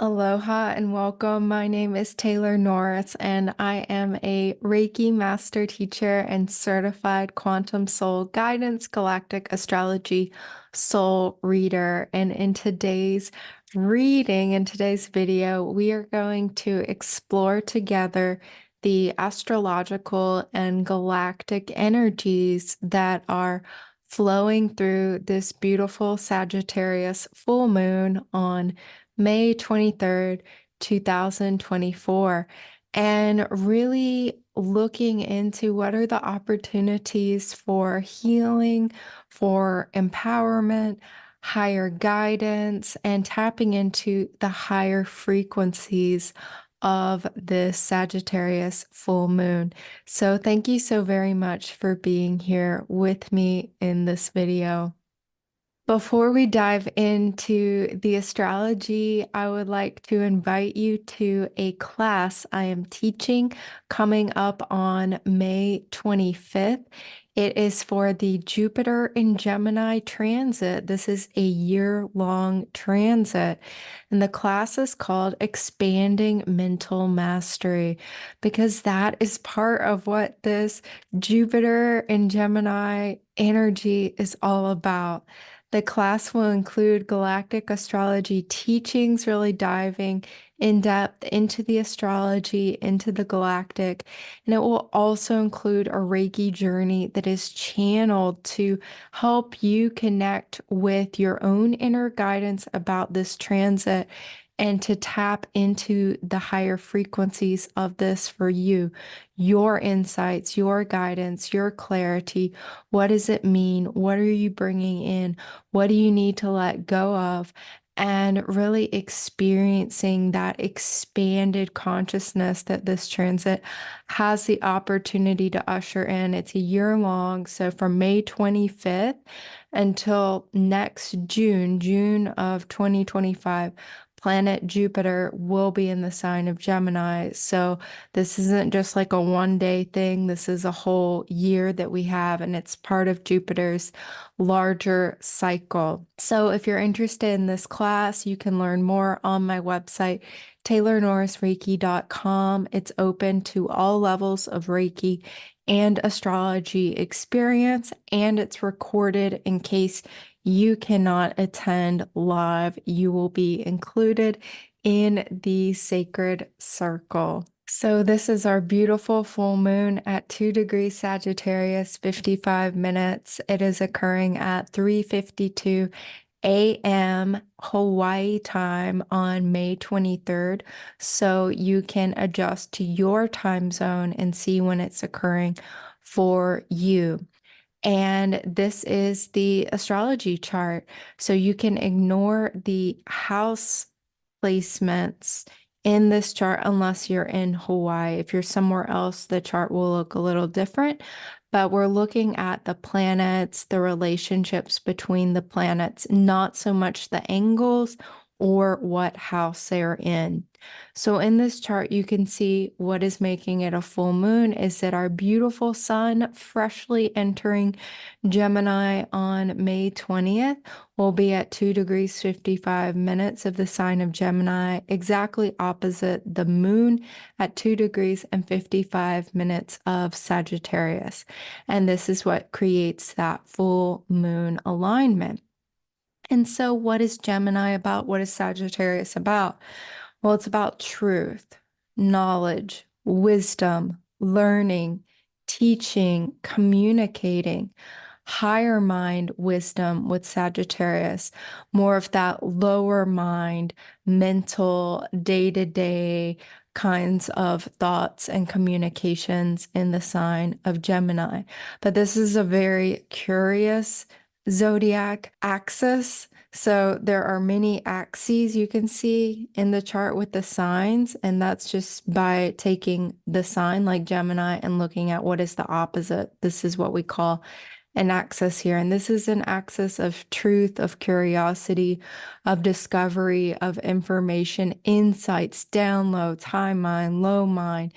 Aloha and welcome. My name is Taylor Norris, and I am a Reiki Master Teacher and Certified Quantum Soul Guidance Galactic Astrology Soul Reader. And in today's video, we are going to explore together the astrological and galactic energies that are flowing through this beautiful Sagittarius full moon on May 23rd, 2024, and really looking into what are the opportunities for healing, for empowerment, higher guidance, and tapping into the higher frequencies of this Sagittarius full moon. So thank you so very much for being here with me in this video. Before we dive into the astrology, I would like to invite you to a class I am teaching coming up on May 25th. It is for the Jupiter in Gemini transit. This is a year-long transit, and the class is called Expanding Mental Mastery because that is part of what this Jupiter in Gemini energy is all about. The class will include galactic astrology teachings, really diving in depth into the astrology, into the galactic, and it will also include a Reiki journey that is channeled to help you connect with your own inner guidance about this transit and to tap into the higher frequencies of this for you, your insights, your guidance, your clarity. What does it mean? What are you bringing in? What do you need to let go of? And really experiencing that expanded consciousness that this transit has the opportunity to usher in. It's a year long, so from May 25th until next June of 2025, planet Jupiter will be in the sign of Gemini. So this isn't just like a one-day thing. This is a whole year that we have, and it's part of Jupiter's larger cycle. So if you're interested in this class, you can learn more on my website, taylornorrisreiki.com. It's open to all levels of Reiki and astrology experience, and it's recorded in case you cannot attend live. You will be included in the sacred circle. So this is our beautiful full moon at 2 degrees Sagittarius, 55 minutes. It is occurring at 3:52 a.m. Hawaii time on May 23rd. So you can adjust to your time zone and see when it's occurring for you. And this is the astrology chart. So you can ignore the house placements in this chart unless you're in Hawaii. If you're somewhere else, the chart will look a little different. But we're looking at the planets, the relationships between the planets, not so much the angles or what house they're in. So in this chart, you can see what is making it a full moon is that our beautiful sun freshly entering Gemini on May 20th will be at 2 degrees 55 minutes of the sign of Gemini, exactly opposite the moon at 2 degrees and 55 minutes of Sagittarius. And this is what creates that full moon alignment. And so what is Gemini about? What is Sagittarius about? Well, it's about truth, knowledge, wisdom, learning, teaching, communicating, higher mind wisdom with Sagittarius, more of that lower mind, mental, day-to-day kinds of thoughts and communications in the sign of Gemini. But this is a very curious zodiac axis. So there are many axes you can see in the chart with the signs, and that's just by taking the sign like Gemini and looking at what is the opposite. This is what we call an axis here. And this is an axis of truth, of curiosity, of discovery, of information, insights, downloads, high mind, low mind,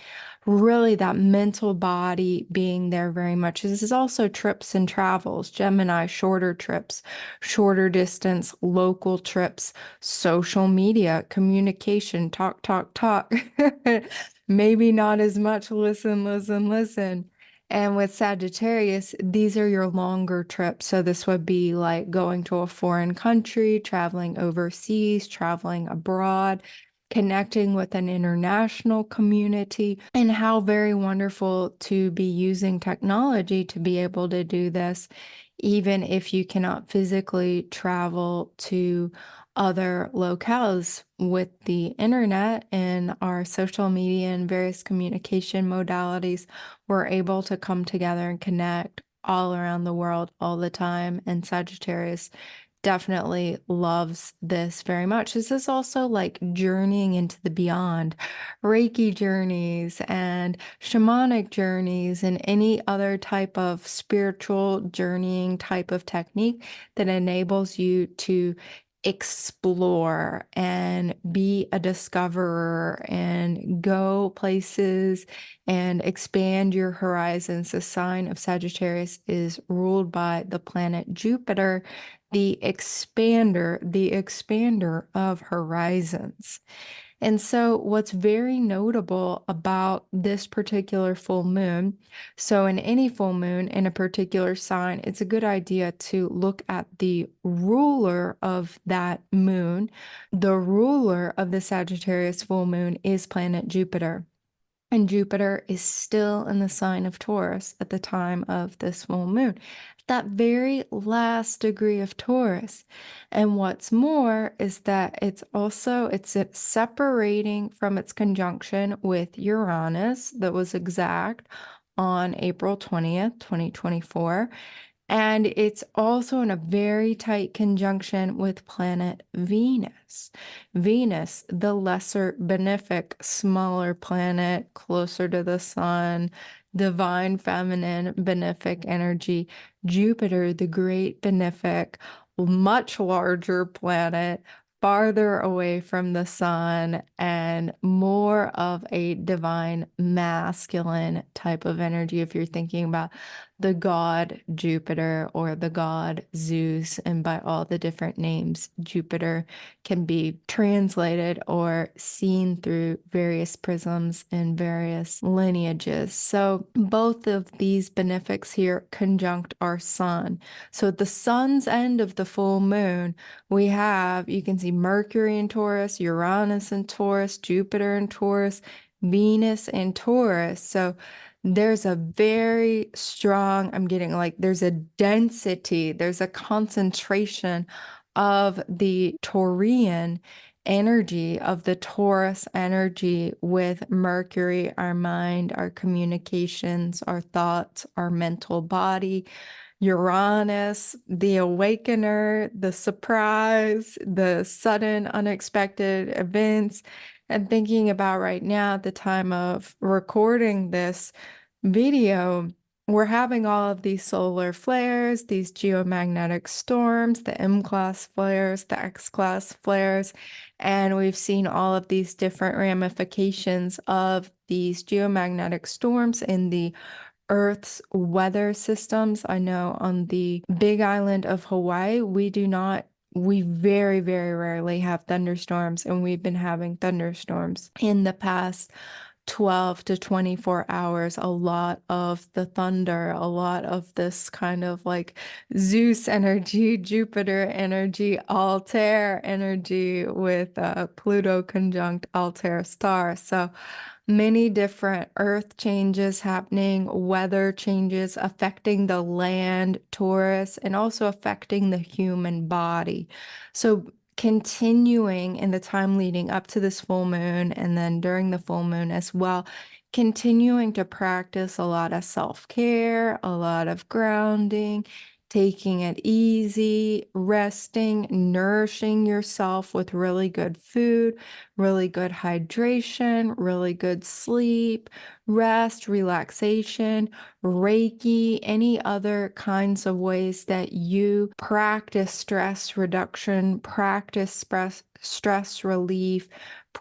really that mental body being there very much. This is also trips and travels, Gemini, shorter trips, shorter distance, local trips, social media, communication, talk, talk, talk. Maybe not as much listen, listen, listen. And with Sagittarius, these are your longer trips. So this would be like going to a foreign country, traveling overseas, traveling abroad, connecting with an international community, and how very wonderful to be using technology to be able to do this, even if you cannot physically travel to other locales. With the internet and our social media and various communication modalities, we're able to come together and connect all around the world all the time. And Sagittarius definitely loves this very much. This is also like journeying into the beyond, Reiki journeys and shamanic journeys and any other type of spiritual journeying type of technique that enables you to explore and be a discoverer and go places and expand your horizons. The sign of Sagittarius is ruled by the planet Jupiter, the expander of horizons. And so, what's very notable about this particular full moon, so in any full moon in a particular sign, it's a good idea to look at the ruler of that moon. The ruler of the Sagittarius full moon is planet Jupiter. And Jupiter is still in the sign of Taurus at the time of this full moon, that very last degree of Taurus. And what's more is that it's separating from its conjunction with Uranus that was exact on April 20th, 2024. And it's also in a very tight conjunction with planet Venus. Venus, the lesser benefic, smaller planet, closer to the sun, divine feminine benefic energy. Jupiter, the great benefic, much larger planet, farther away from the sun, and more of a divine masculine type of energy if you're thinking about the god Jupiter or the god Zeus. And by all the different names, Jupiter can be translated or seen through various prisms and various lineages. So both of these benefics here conjunct our sun. So at the sun's end of the full moon, we have, you can see Mercury in Taurus, Uranus in Taurus, Jupiter in Taurus, Venus in Taurus. So there's a very strong, I'm getting like, there's a density, there's a concentration of the Taurian energy, of the Taurus energy with Mercury, our mind, our communications, our thoughts, our mental body. Uranus, the awakener, the surprise, the sudden unexpected events. And thinking about right now at the time of recording this video, we're having all of these solar flares, these geomagnetic storms, the M-class flares, the X-class flares, and we've seen all of these different ramifications of these geomagnetic storms in the Earth's weather systems. I know on the big island of Hawaii, we very, very rarely have thunderstorms, and we've been having thunderstorms in the past 12 to 24 hours. A lot of the thunder, a lot of this kind of like Zeus energy, Jupiter energy, Altair energy with Pluto conjunct Altair star. So many different earth changes happening, weather changes affecting the land, Taurus, and also affecting the human body. So continuing in the time leading up to this full moon and then during the full moon as well, continuing to practice a lot of self-care, a lot of grounding, taking it easy, resting, nourishing yourself with really good food, really good hydration, really good sleep, rest, relaxation, Reiki, any other kinds of ways that you practice stress reduction, practice stress relief,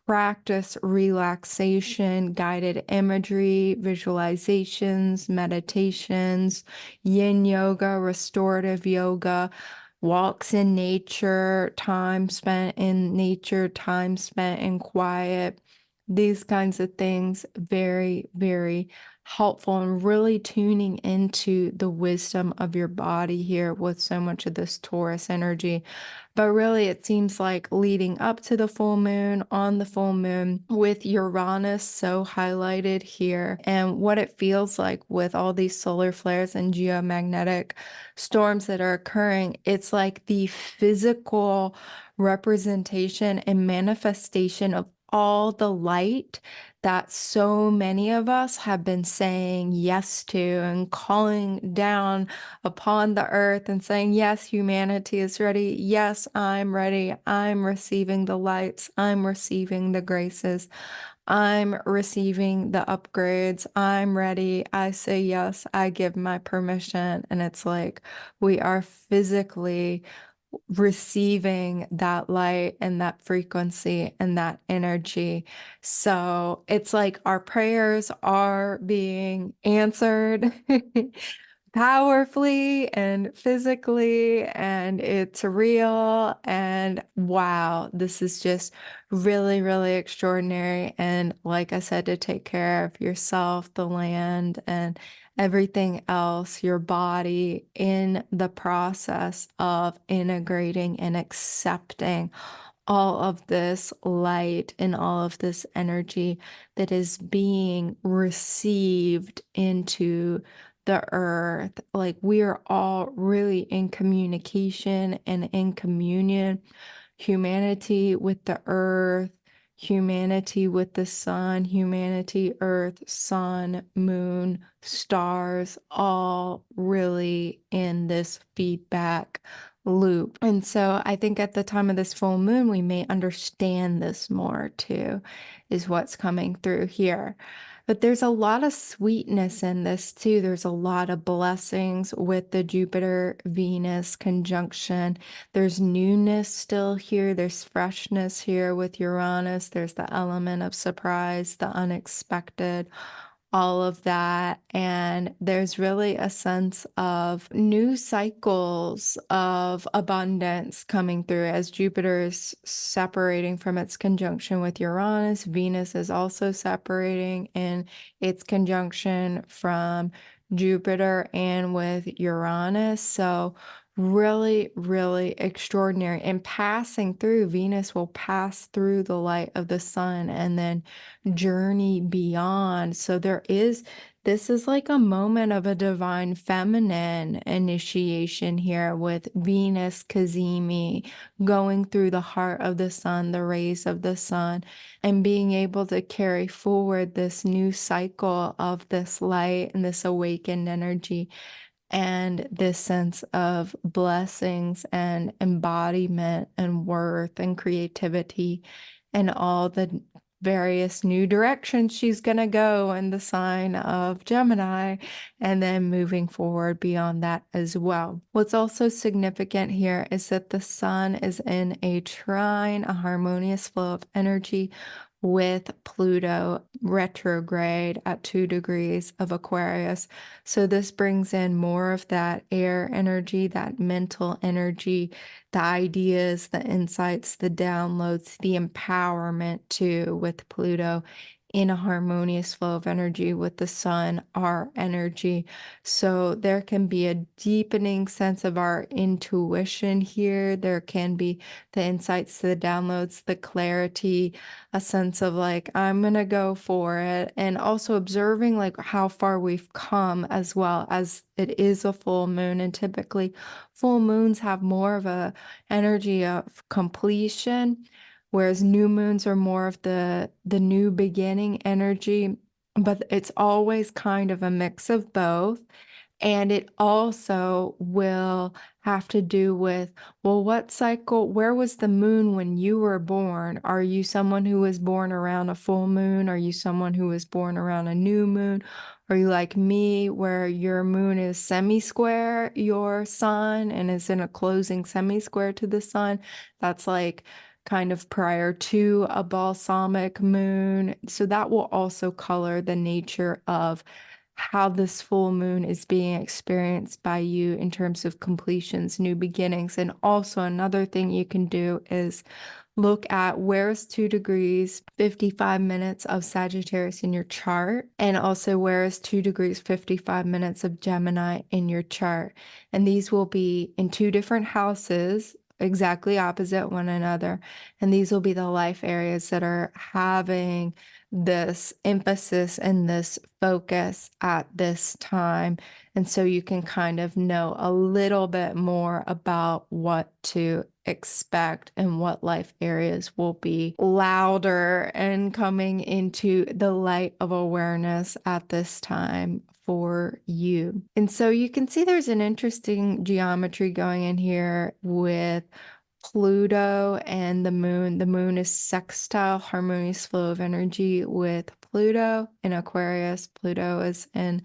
practice relaxation, guided imagery, visualizations, meditations, yin yoga, restorative yoga, walks in nature, time spent in nature, time spent in quiet, these kinds of things, very, very helpful and really tuning into the wisdom of your body here with so much of this Taurus energy. But really, it seems like leading up to the full moon, on the full moon, with Uranus so highlighted here, and what it feels like with all these solar flares and geomagnetic storms that are occurring, it's like the physical representation and manifestation of all the light that so many of us have been saying yes to and calling down upon the earth and saying, yes, humanity is ready. Yes, I'm ready. I'm receiving the lights. I'm receiving the graces. I'm receiving the upgrades. I'm ready. I say yes. I give my permission. And it's like we are physically receiving that light and that frequency and that energy. So it's like our prayers are being answered powerfully and physically, and it's real. And wow, this is just really, really extraordinary. And like I said, to take care of yourself, the land, and everything else, your body, in the process of integrating and accepting all of this light and all of this energy that is being received into the earth. Like we are all really in communication and in communion, humanity with the earth, humanity with the sun, humanity, earth, sun, moon, stars, all really in this feedback loop. And so I think at the time of this full moon, we may understand this more too, is what's coming through here. But there's a lot of sweetness in this too. There's a lot of blessings with the Jupiter Venus conjunction. There's newness still here. There's freshness here with Uranus. There's the element of surprise, the unexpected, all of that. And there's really a sense of new cycles of abundance coming through as Jupiter is separating from its conjunction with Uranus. Venus is also separating in its conjunction from Jupiter and with Uranus. So really, really extraordinary. And passing through, Venus will pass through the light of the sun and then journey beyond. So this is like a moment of a divine feminine initiation here with Venus Cazimi going through the heart of the sun, the rays of the sun, and being able to carry forward this new cycle of this light and this awakened energy and this sense of blessings and embodiment and worth and creativity and all the various new directions she's going to go in the sign of Gemini, and then moving forward beyond that as well. What's also significant here is that the sun is in a trine, a harmonious flow of energy with Pluto retrograde at 2 degrees of Aquarius. So this brings in more of that air energy, that mental energy, the ideas, the insights, the downloads, the empowerment too with Pluto in a harmonious flow of energy with the sun, our energy. So there can be a deepening sense of our intuition here. There can be the insights, the downloads, the clarity, a sense of like, I'm going to go for it. And also observing like how far we've come as well, as it is a full moon. And typically full moons have more of a energy of completion, whereas new moons are more of the new beginning energy. But it's always kind of a mix of both. And it also will have to do with, well, what cycle, where was the moon when you were born? Are you someone who was born around a full moon? Are you someone who was born around a new moon? Are you like me, where your moon is semi-square, your sun, and is in a closing semi-square to the sun? That's like kind of prior to a balsamic moon. So that will also color the nature of how this full moon is being experienced by you in terms of completions, new beginnings. And also, another thing you can do is look at where's 2 degrees 55 minutes of Sagittarius in your chart, and also where's 2 degrees 55 minutes of Gemini in your chart. And these will be in 2 different houses, exactly opposite one another. And these will be the life areas that are having this emphasis and this focus at this time. And so you can kind of know a little bit more about what to expect and what life areas will be louder and coming into the light of awareness at this time for you. And so you can see there's an interesting geometry going in here with Pluto and the moon. The moon is sextile, harmonious flow of energy with Pluto in Aquarius. Pluto is in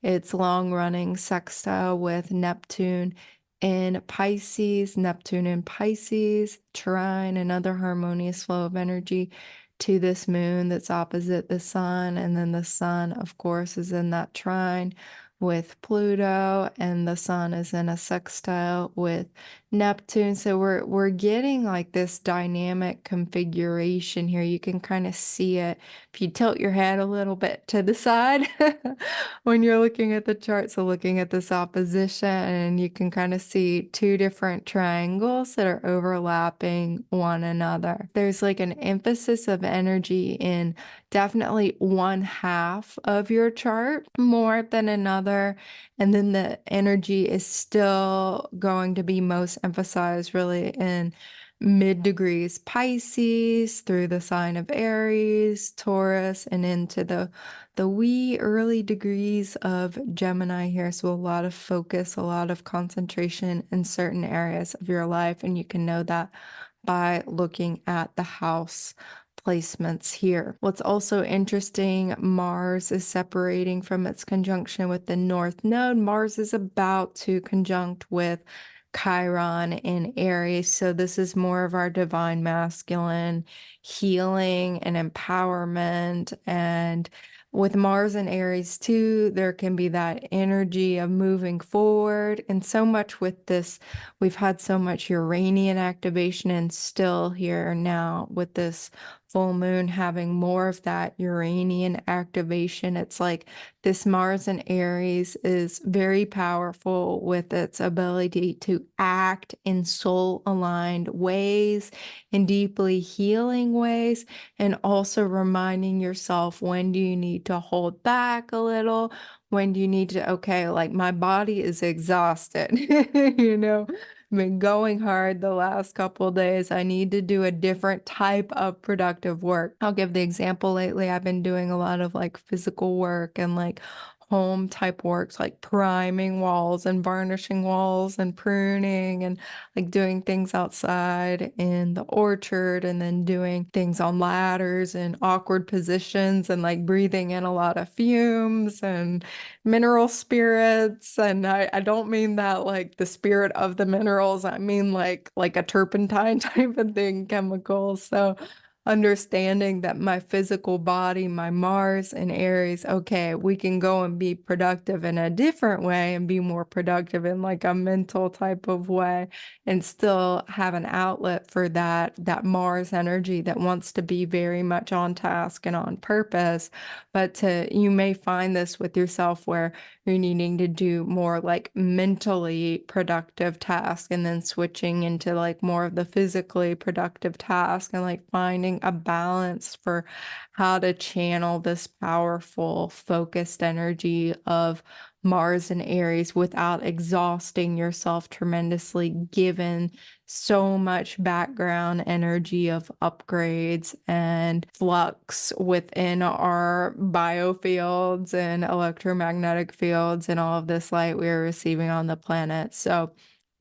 its long-running sextile with Neptune in Pisces. Neptune in Pisces, trine, another harmonious flow of energy to this moon that's opposite the sun. And then the sun, of course, is in that trine with Pluto, and the sun is in a sextile with Neptune. So we're getting like this dynamic configuration here. You can kind of see it if you tilt your head a little bit to the side when you're looking at the chart. So looking at this opposition, and you can kind of see 2 different triangles that are overlapping one another. There's like an emphasis of energy in definitely one half of your chart more than another. And then the energy is still going to be most emphasized really in mid degrees Pisces through the sign of Aries, Taurus, and into the wee early degrees of Gemini here. So a lot of focus, a lot of concentration in certain areas of your life. And you can know that by looking at the house placements here. What's also interesting, Mars is separating from its conjunction with the North Node. Mars is about to conjunct with Chiron in Aries. So this is more of our divine masculine healing and empowerment. And with Mars and Aries too, there can be that energy of moving forward. And so much with this, we've had so much Uranian activation, and still here now with this full moon having more of that Uranian activation. It's like this Mars in Aries is very powerful with its ability to act in soul-aligned ways, in deeply healing ways, and also reminding yourself, when do you need to hold back a little? When do you need to, okay, like my body is exhausted, you know? Been going hard the last couple of days. I need to do a different type of productive work. I'll give the example lately. I've been doing a lot of like physical work and like home type works, like priming walls and varnishing walls and pruning and like doing things outside in the orchard, and then doing things on ladders in awkward positions and like breathing in a lot of fumes and mineral spirits. And I don't mean that like the spirit of the minerals. I mean like a turpentine type of thing, chemicals. So understanding that my physical body, my Mars and Aries, okay, we can go and be productive in a different way and be more productive in like a mental type of way, and still have an outlet for that Mars energy that wants to be very much on task and on purpose. But you may find this with yourself where you're needing to do more like mentally productive tasks, and then switching into like more of the physically productive task, and like finding a balance for how to channel this powerful focused energy of Mars and Aries without exhausting yourself tremendously, given so much background energy of upgrades and flux within our biofields and electromagnetic fields and all of this light we're receiving on the planet. So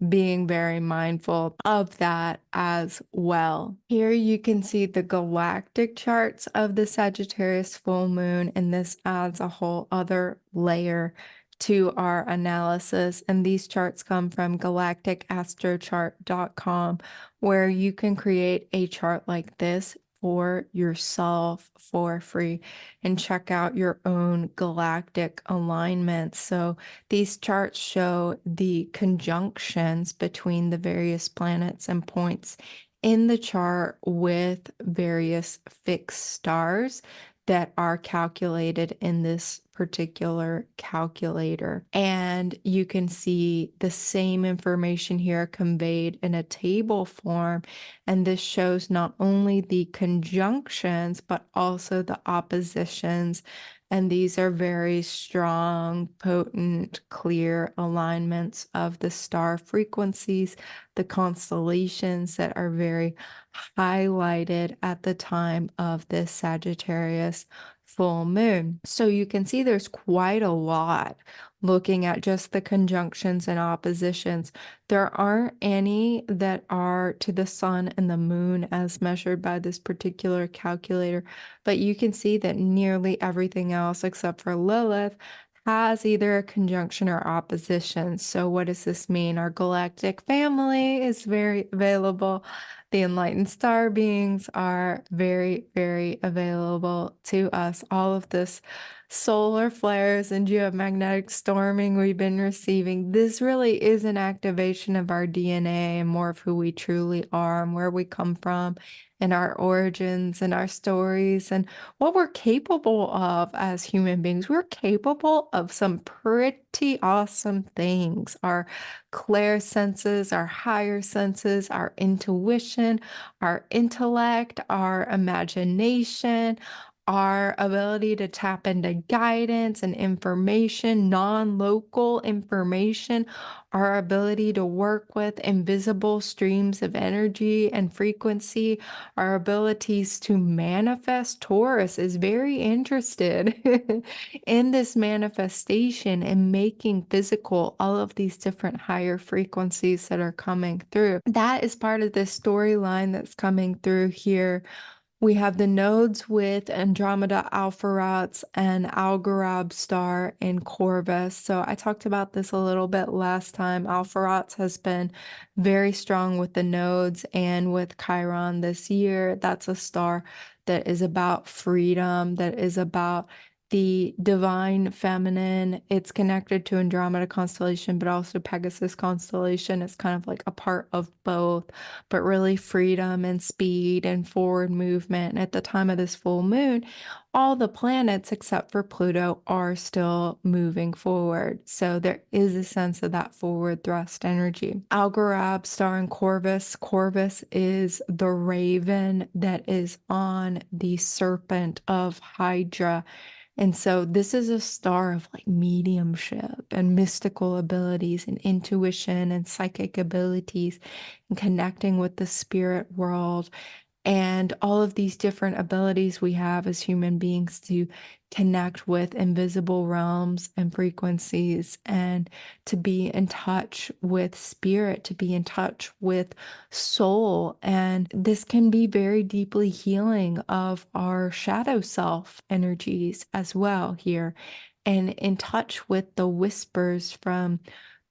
being very mindful of that as well. Here you can see the galactic charts of the Sagittarius full moon, and this adds a whole other layer to our analysis. And these charts come from galacticastrochart.com, where you can create a chart like this for yourself for free and check out your own galactic alignments. So these charts show the conjunctions between the various planets and points in the chart with various fixed stars that are calculated in this particular calculator. And you can see the same information here conveyed in a table form. And this shows not only the conjunctions, but also the oppositions. And these are very strong, potent, clear alignments of the star frequencies, the constellations that are very highlighted at the time of this Sagittarius full moon. So you can see there's quite a lot looking at just the conjunctions and oppositions. There aren't any that are to the sun and the moon as measured by this particular calculator, but you can see that nearly everything else except for Lilith has either a conjunction or opposition. So what does this mean? Our galactic family is very available. The enlightened star beings are very, very available to us. All of this solar flares and geomagnetic storming we've been receiving, this really is an activation of our DNA and more of who we truly are and where we come from and our origins and our stories and what we're capable of as human beings. We're capable of some pretty awesome things. Our clairsenses, our higher senses, our intuition, our intellect, our imagination, our ability to tap into guidance and information, non-local information, our ability to work with invisible streams of energy and frequency, our abilities to manifest. Taurus is very interested in this manifestation and making physical all of these different higher frequencies that are coming through. That is part of this storyline that's coming through here. We have the nodes with Andromeda Alpheratz and Algorab star in Corvus. So I talked about this a little bit last time. Alpheratz has been very strong with the nodes and with Chiron this year. That's a star that is about freedom, that is about the divine feminine. It's connected to Andromeda constellation, but also Pegasus constellation. It's kind of like a part of both, but really freedom and speed and forward movement. And at the time of this full moon, all the planets except for Pluto are still moving forward. So there is a sense of that forward thrust energy. Algorab star in Corvus. Corvus is the raven that is on the serpent of Hydra. And so this is a star of like mediumship and mystical abilities and intuition and psychic abilities and connecting with the spirit world and all of these different abilities we have as human beings to connect with invisible realms and frequencies and to be in touch with spirit, to be in touch with soul. And this can be very deeply healing of our shadow self energies as well here, and in touch with the whispers from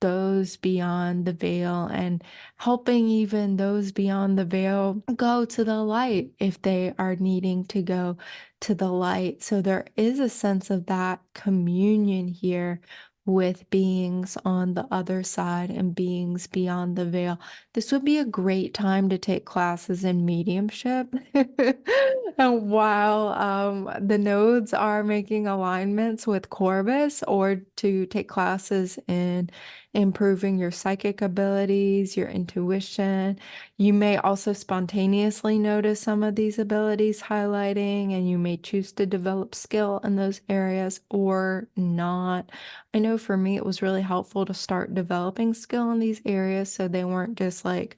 those beyond the veil and helping even those beyond the veil go to the light if they are needing to go to the light. So there is a sense of that communion here with beings on the other side and beings beyond the veil. This would be a great time to take classes in mediumship. And while the nodes are making alignments with Corvus, or to take classes in improving your psychic abilities, your intuition, You may also spontaneously notice some of these abilities highlighting, and you may choose to develop skill in those areas or not. I know for me, it was really helpful to start developing skill in these areas so they weren't just like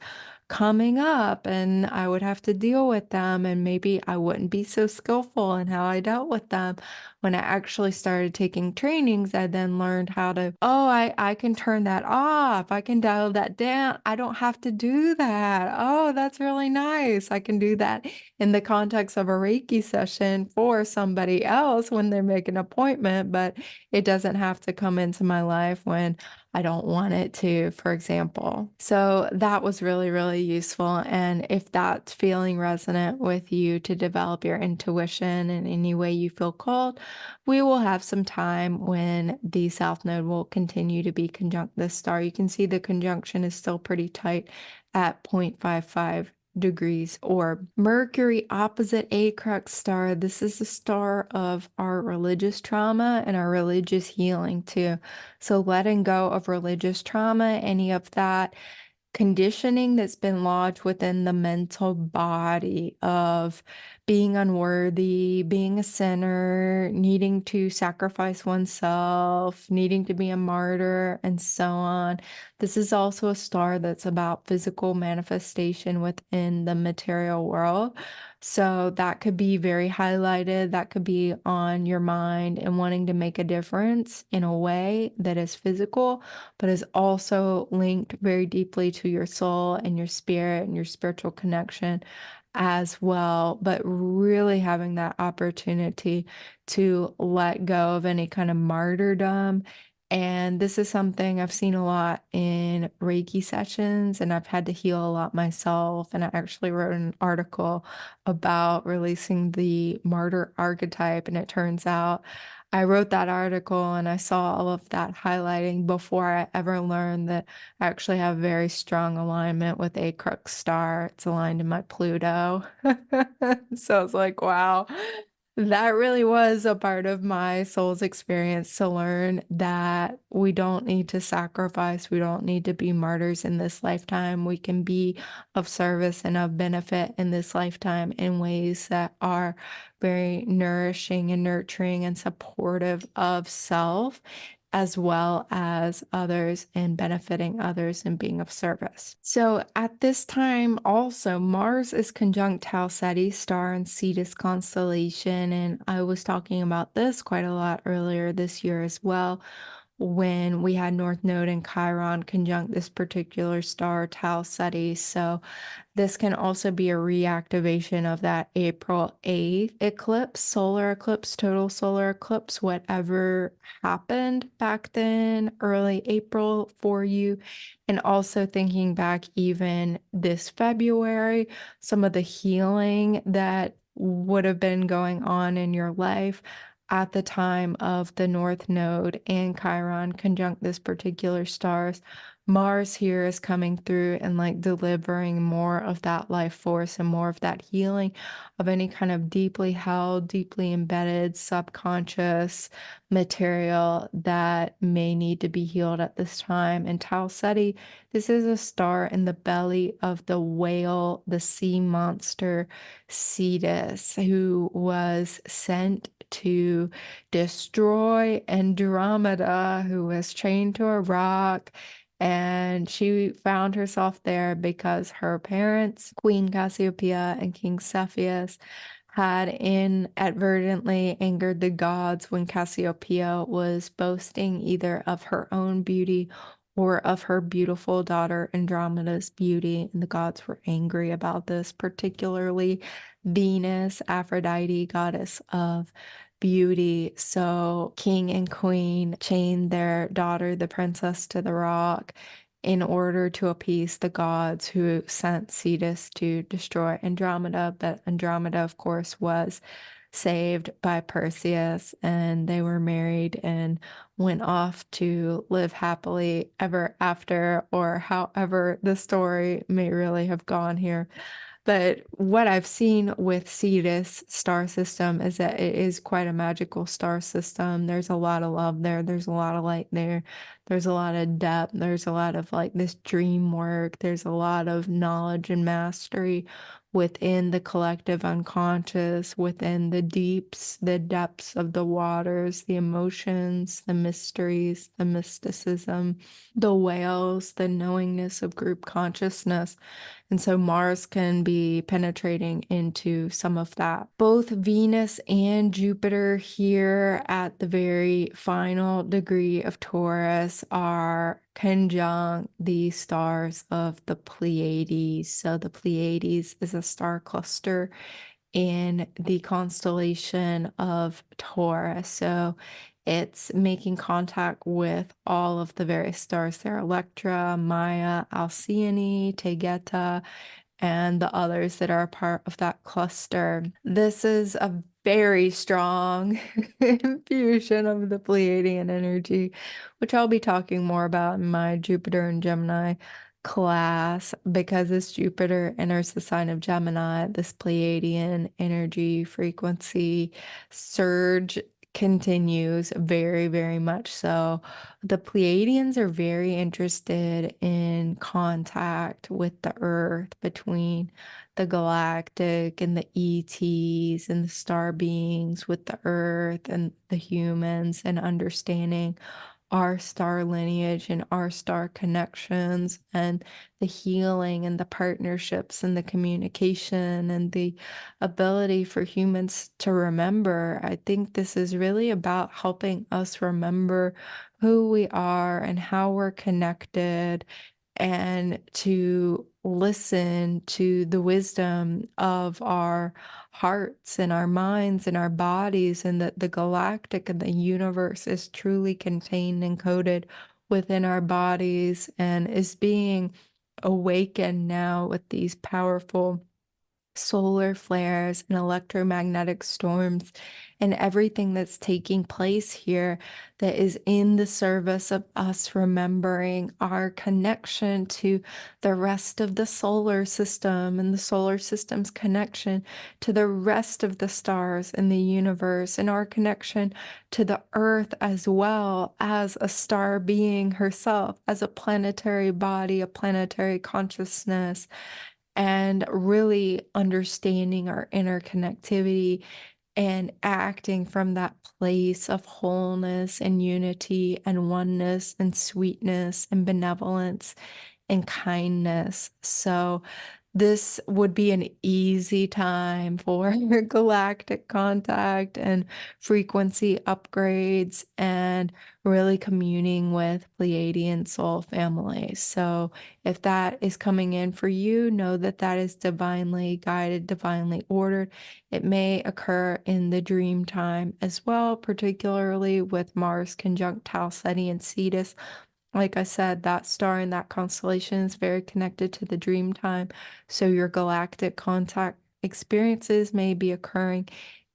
coming up and I would have to deal with them, and maybe I wouldn't be so skillful in how I dealt with them. When I actually started taking trainings, I then learned how to, oh, I can turn that off. I can dial that down. I don't have to do that. Oh, that's really nice. I can do that in the context of a Reiki session for somebody else when they make an appointment, but it doesn't have to come into my life when I don't want it to, for example. So that was really, really useful. And if that's feeling resonant with you to develop your intuition in any way you feel called, we will have some time when the South Node will continue to be conjunct this star. You can see the conjunction is still pretty tight at 0.55 degrees orb. Mercury opposite a crux star. This is the star of our religious trauma and our religious healing too. So letting go of religious trauma, any of that conditioning that's been lodged within the mental body of being unworthy, being a sinner, needing to sacrifice oneself, needing to be a martyr, and so on. This is also a star that's about physical manifestation within the material world. So that could be very highlighted. That could be on your mind and wanting to make a difference in a way that is physical, but is also linked very deeply to your soul and your spirit and your spiritual connection as well. But really having that opportunity to let go of any kind of martyrdom. And this is something I've seen a lot in Reiki sessions, and I've had to heal a lot myself. And I actually wrote an article about releasing the martyr archetype. And it turns out I wrote that article and I saw all of that highlighting before I ever learned that I actually have very strong alignment with a crux star. It's aligned to my Pluto. So I was like, wow, that really was a part of my soul's experience to learn that we don't need to sacrifice. We don't need to be martyrs in this lifetime. We can be of service and of benefit in this lifetime in ways that are very nourishing and nurturing and supportive of self, as well as others, and benefiting others and being of service. So at this time, also, Mars is conjunct Tau Ceti star and Cetus constellation. And I was talking about this quite a lot earlier this year as well, when we had North Node and Chiron conjunct this particular star, Tau Ceti. So this can also be a reactivation of that April 8th eclipse, solar eclipse, total solar eclipse, whatever happened back then, early April for you. And also thinking back even this February, some of the healing that would have been going on in your life at the time of the North Node and Chiron conjunct this particular stars. Mars here is coming through and like delivering more of that life force and more of that healing of any kind of deeply held, deeply embedded subconscious material that may need to be healed at this time. And Tau Ceti, this is a star in the belly of the whale, the sea monster Cetus, who was sent to destroy Andromeda, who was chained to a rock. And she found herself there because her parents, Queen Cassiopeia and King Cepheus, had inadvertently angered the gods when Cassiopeia was boasting either of her own beauty or of her beautiful daughter Andromeda's beauty. And the gods were angry about this, particularly Venus, Aphrodite, goddess of beauty. So king and queen chained their daughter, the princess, to the rock in order to appease the gods who sent Cetus to destroy Andromeda. But Andromeda, of course, was saved by Perseus, and they were married and went off to live happily ever after, or however the story may really have gone here. But what I've seen with Cetus star system is that it is quite a magical star system. There's a lot of love there. There's a lot of light there. There's a lot of depth. There's a lot of like this dream work. There's a lot of knowledge and mastery within the collective unconscious, within the deeps, the depths of the waters, the emotions, the mysteries, the mysticism, the whales, the knowingness of group consciousness. And so Mars can be penetrating into some of that. Both Venus and Jupiter here at the very final degree of Taurus are conjunct the stars of the Pleiades. So the Pleiades is a star cluster in the constellation of Taurus. So it's making contact with all of the various stars there: Electra, Maya, Alcyone, Taygeta, and the others that are a part of that cluster. This is a very strong infusion of the Pleiadian energy, which I'll be talking more about in my Jupiter and Gemini class, because as Jupiter enters the sign of Gemini, this Pleiadian energy frequency surge continues very, very much so. The Pleiadians are very interested in contact with the earth, between the galactic and the ETs and the star beings, with the earth and the humans, and understanding our star lineage and our star connections, and the healing and the partnerships and the communication and the ability for humans to remember. I think this is really about helping us remember who we are and how we're connected, and to listen to the wisdom of our hearts and our minds and our bodies, and that the galactic and the universe is truly contained and coded within our bodies, and is being awakened now with these powerful solar flares and electromagnetic storms and everything that's taking place here, that is in the service of us remembering our connection to the rest of the solar system, and the solar system's connection to the rest of the stars in the universe, and our connection to the earth as well as a star being herself, as a planetary body, a planetary consciousness, and really understanding our interconnectivity and acting from that place of wholeness and unity and oneness and sweetness and benevolence and kindness. So this would be an easy time for galactic contact and frequency upgrades, and really communing with Pleiadian soul families. So if that is coming in for you, know that that is divinely guided, divinely ordered. It may occur in the dream time as well, particularly with Mars conjunct Tau Ceti and Cetus. Like I said, that star in that constellation is very connected to the dream time. So your galactic contact experiences may be occurring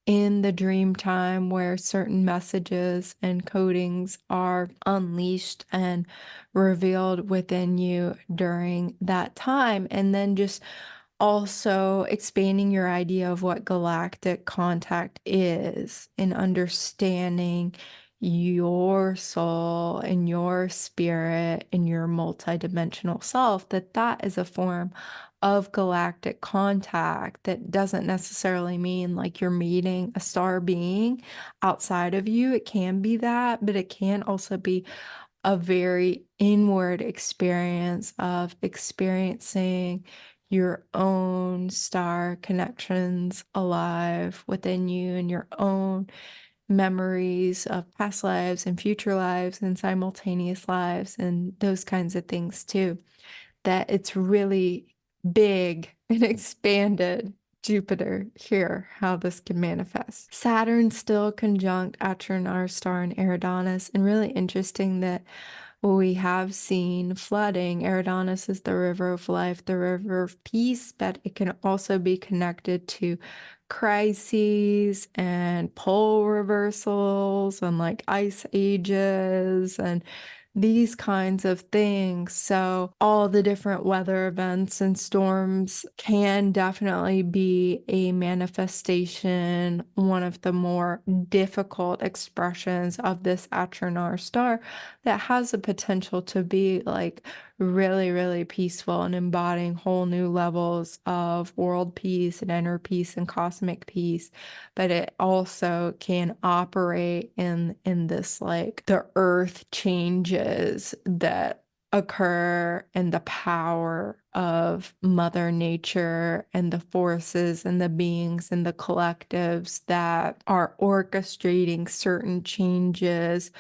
in the dream time, where certain messages and codings are unleashed and revealed within you during that time. And then just also expanding your idea of what galactic contact is, and understanding your soul and your spirit and your multidimensional self, that that is a form of galactic contact. That doesn't necessarily mean like you're meeting a star being outside of you. It can be that, but it can also be a very inward experience of experiencing your own star connections alive within you, and your own memories of past lives and future lives and simultaneous lives and those kinds of things too. That it's really big and expanded Jupiter here, how this can manifest. Saturn still conjunct Atronar star and Eridanus, and really interesting that we have seen flooding. Eridanus is the river of life, the river of peace, but it can also be connected to crises and pole reversals and like ice ages and these kinds of things. So all the different weather events and storms can definitely be a manifestation, one of the more difficult expressions of this Atronar star that has the potential to be like really, really peaceful and embodying whole new levels of world peace and inner peace and cosmic peace. But it also can operate in this like the earth changes that occur and the power of Mother Nature and the forces and the beings and the collectives that are orchestrating certain changes.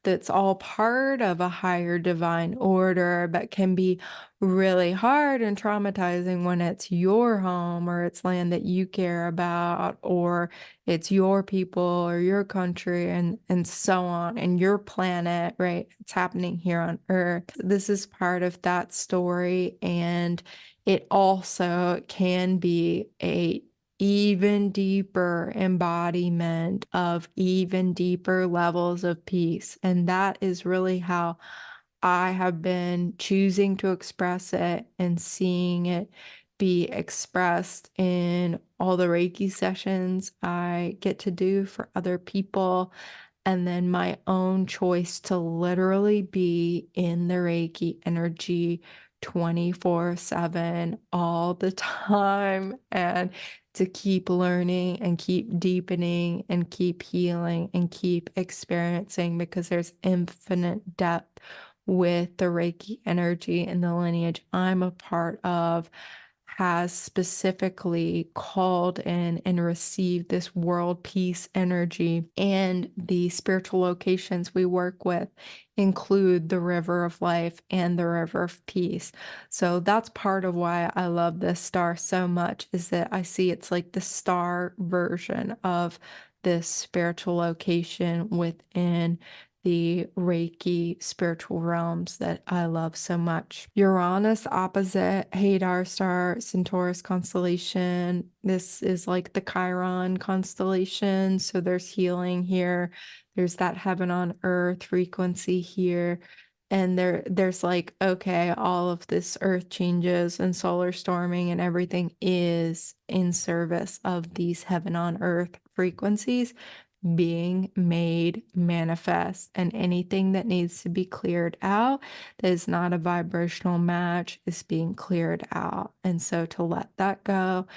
That's all part of a higher divine order, but can be really hard and traumatizing when it's your home or it's land that you care about, or it's your people or your country and so on, and your planet, right? It's happening here on Earth. This is part of that story, and it also can be a even deeper embodiment of even deeper levels of peace. And that is really how I have been choosing to express it and seeing it be expressed in all the Reiki sessions I get to do for other people. And then my own choice to literally be in the Reiki energy 24/7 all the time, and to keep learning and keep deepening and keep healing and keep experiencing, because there's infinite depth with the Reiki energy, and the lineage I'm a part of has specifically called in and received this world peace energy. And the spiritual locations we work with include the river of life and the river of peace. So that's part of why I love this star so much, is that I see it's like the star version of this spiritual location within the Reiki spiritual realms that I love so much. Uranus opposite Hadar star, Centaurus constellation. This is like the Chiron constellation. So there's healing here. There's that heaven on earth frequency here. And there's like, okay, all of this earth changes and solar storming and everything is in service of these heaven on earth frequencies being made manifest, and anything that needs to be cleared out that is not a vibrational match is being cleared out. And so to let that go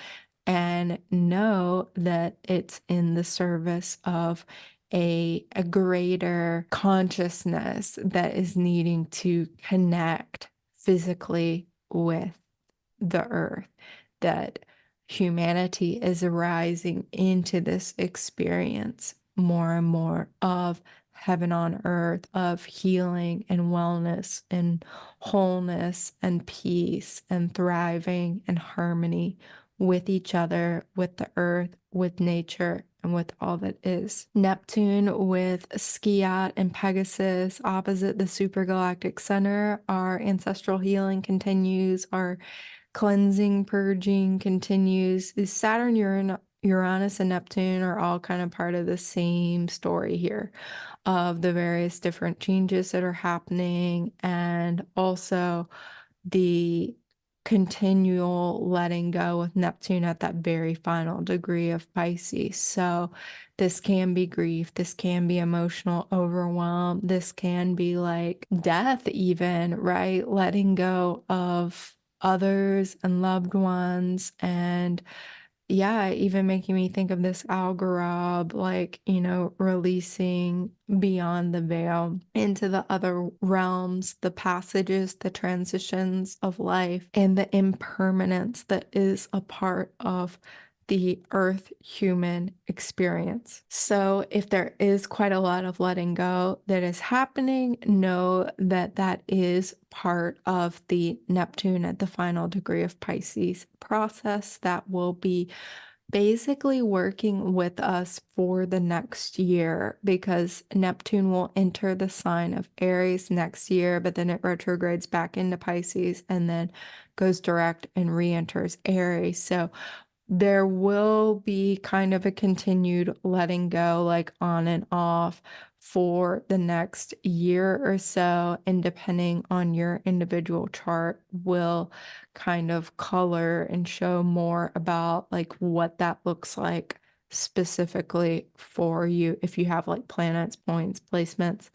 and know that it's in the service of a greater consciousness that is needing to connect physically with the earth, that humanity is arising into this experience more and more of heaven on earth, of healing and wellness and wholeness and peace and thriving and harmony with each other, with the earth, with nature, and with all that is. Neptune with Skiat and Pegasus opposite the supergalactic center. Our ancestral healing continues, our cleansing, purging continues. Saturn, Uranus, and Neptune are all kind of part of the same story here of the various different changes that are happening, and also the continual letting go with Neptune at that very final degree of Pisces. So this can be grief, this can be emotional overwhelm, this can be like death even, right? Letting go of others and loved ones, and yeah, even making me think of this algorab, like, releasing beyond the veil into the other realms, the passages, the transitions of life, and the impermanence that is a part of the earth human experience. So if there is quite a lot of letting go that is happening, know that that is part of the Neptune at the final degree of Pisces process that will be basically working with us for the next year, because Neptune will enter the sign of Aries next year, but then it retrogrades back into Pisces and then goes direct and re-enters Aries. So there will be kind of a continued letting go, like on and off, for the next year or so, and depending on your individual chart, will kind of color and show more about like what that looks like specifically for you if you have like planets, points, placements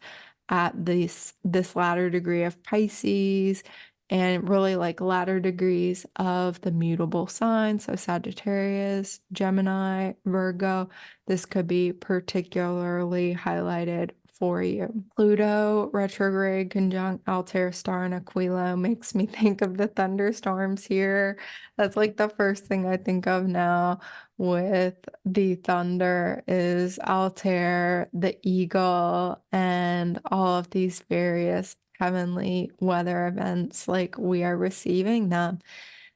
at this latter degree of Pisces, and really like latter degrees of the mutable signs, so Sagittarius, Gemini, Virgo. This could be particularly highlighted for you. Pluto retrograde conjunct Altair star in Aquilo makes me think of the thunderstorms here. That's like the first thing I think of now with the thunder is Altair, the eagle, and all of these various heavenly weather events. Like we are receiving them.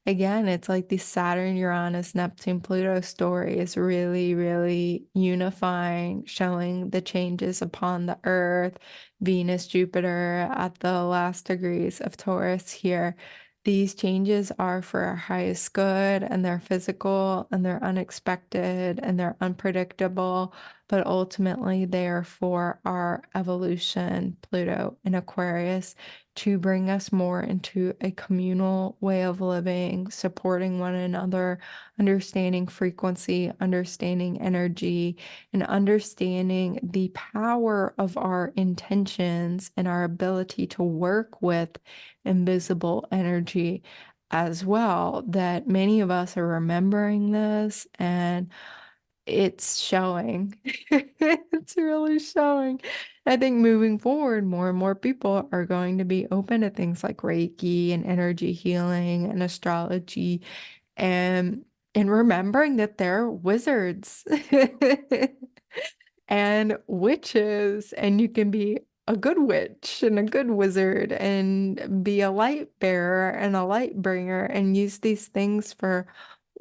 Again, it's like the Saturn, Uranus, Neptune, Pluto story is really, really unifying, showing the changes upon the earth, Venus, Jupiter at the last degrees of Taurus here. These changes are for our highest good, and they're physical and they're unexpected and they're unpredictable, but ultimately they are for our evolution. Pluto in Aquarius to bring us more into a communal way of living, supporting one another, understanding frequency, understanding energy, and understanding the power of our intentions and our ability to work with invisible energy as well. That many of us are remembering this, and it's showing. It's really showing. I think moving forward, more and more people are going to be open to things like Reiki and energy healing and astrology, and remembering that they're wizards and witches, and you can be a good witch and a good wizard and be a light bearer and a light bringer and use these things for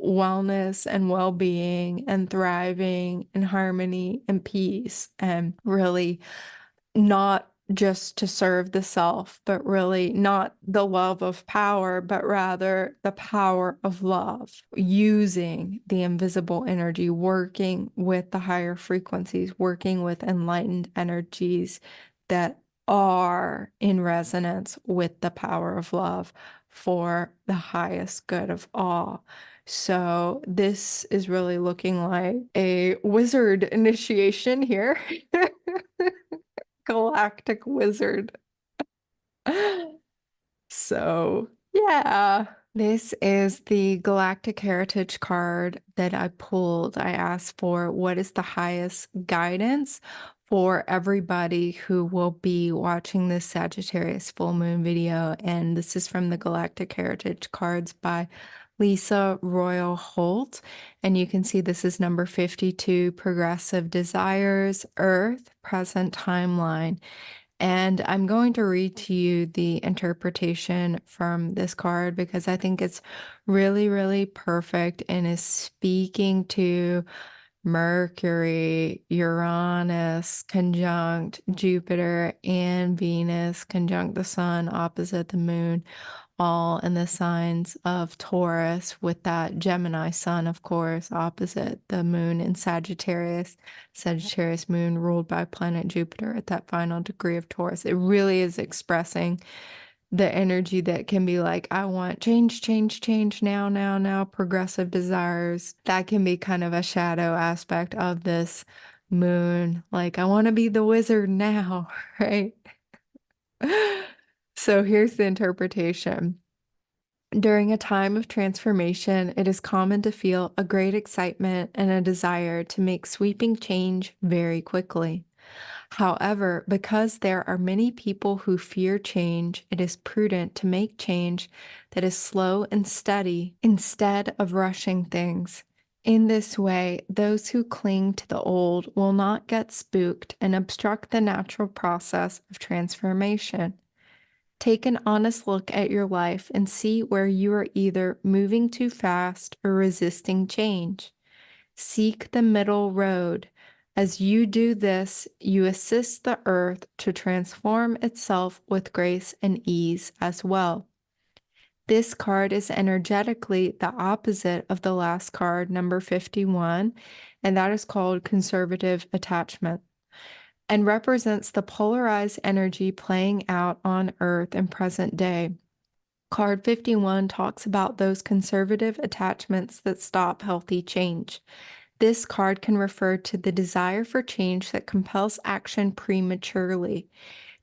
wellness and well-being and thriving and harmony and peace, and really not just to serve the self, but really not the love of power, but rather the power of love, using the invisible energy, working with the higher frequencies, working with enlightened energies that are in resonance with the power of love for the highest good of all. So this is really looking like a wizard initiation here. Galactic wizard. So, yeah. This is the Galactic Heritage card that I pulled. I asked for what is the highest guidance for everybody who will be watching this Sagittarius full moon video. And this is from the Galactic Heritage cards by Lisa Royal Holt. And you can see this is number 52, Progressive Desires, Earth, Present Timeline. And I'm going to read to you the interpretation from this card because I think it's really, really perfect and is speaking to Mercury, Uranus conjunct Jupiter, and Venus conjunct the sun opposite the moon, all in the signs of Taurus, with that Gemini sun, of course, opposite the moon in Sagittarius. Sagittarius moon ruled by planet Jupiter at that final degree of Taurus. It really is expressing the energy that can be like, I want change, change, change now, now, now, progressive desires. That can be kind of a shadow aspect of this moon. Like, I want to be the wizard now, right? So here's the interpretation. During a time of transformation, it is common to feel a great excitement and a desire to make sweeping change very quickly. However, because there are many people who fear change, it is prudent to make change that is slow and steady instead of rushing things. In this way, those who cling to the old will not get spooked and obstruct the natural process of transformation. Take an honest look at your life and see where you are either moving too fast or resisting change. Seek the middle road. As you do this, you assist the earth to transform itself with grace and ease as well. This card is energetically the opposite of the last card, number 51, and that is called conservative attachment. and represents the polarized energy playing out on Earth in present day. Card 51 talks about those conservative attachments that stop healthy change. This card can refer to the desire for change that compels action prematurely.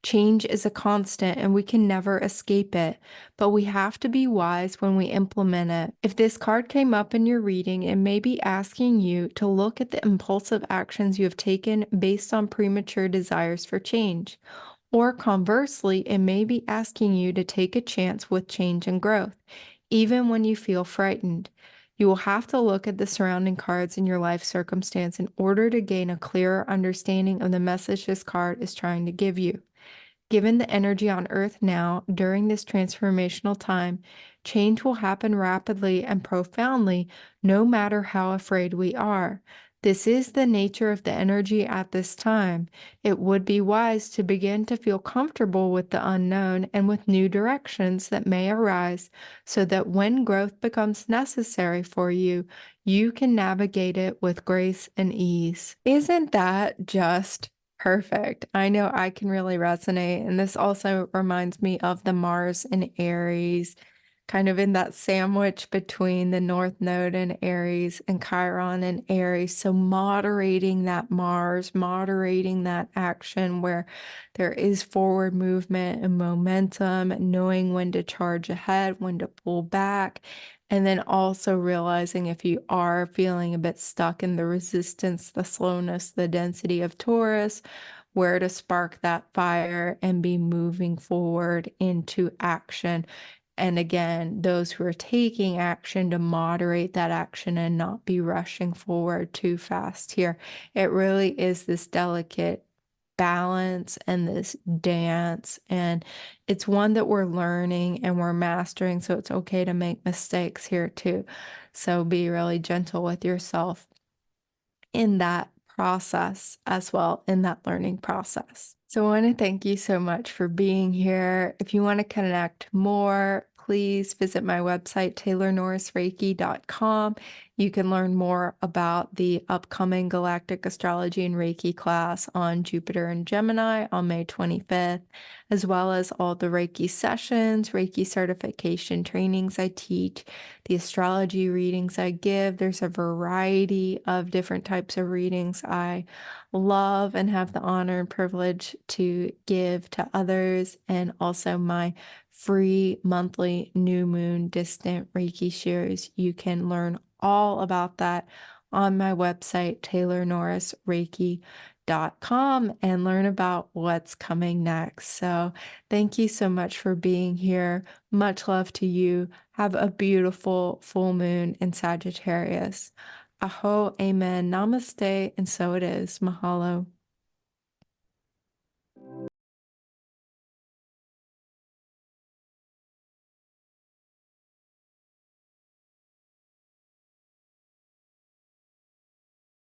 Change is a constant and we can never escape it, but we have to be wise when we implement it. If this card came up in your reading, it may be asking you to look at the impulsive actions you have taken based on premature desires for change. Or conversely, it may be asking you to take a chance with change and growth, even when you feel frightened. You will have to look at the surrounding cards in your life circumstance in order to gain a clearer understanding of the message this card is trying to give you. Given the energy on Earth now, during this transformational time, change will happen rapidly and profoundly, no matter how afraid we are. This is the nature of the energy at this time. It would be wise to begin to feel comfortable with the unknown and with new directions that may arise, so that when growth becomes necessary for you, you can navigate it with grace and ease. Isn't that just perfect? I know I can really resonate. And this also reminds me of the Mars and Aries, kind of in that sandwich between the North Node in Aries and Chiron and Aries. So moderating that Mars, moderating that action where there is forward movement and momentum, knowing when to charge ahead, when to pull back. And then also realizing if you are feeling a bit stuck in the resistance, the slowness, the density of Taurus, where to spark that fire and be moving forward into action. And again, those who are taking action to moderate that action and not be rushing forward too fast here. It really is this delicate balance and this dance, and it's one that we're learning and we're mastering, so it's okay to make mistakes here too. So be really gentle with yourself in that process as well, in that learning process. So I want to thank you so much for being here. If you want to connect more, please visit my website, taylornorrisreiki.com. You can learn more about the upcoming Galactic Astrology and Reiki class on Jupiter and Gemini on May 25th, as well as all the Reiki sessions, Reiki certification trainings I teach, the astrology readings I give. There's a variety of different types of readings I love and have the honor and privilege to give to others, and also my free monthly new moon distant Reiki shares. You can learn all about that on my website, taylornorrisreiki.com, and learn about what's coming next. So thank you so much for being here. Much love to you. Have a beautiful full moon in Sagittarius. Aho, amen, namaste, and so it is. Mahalo.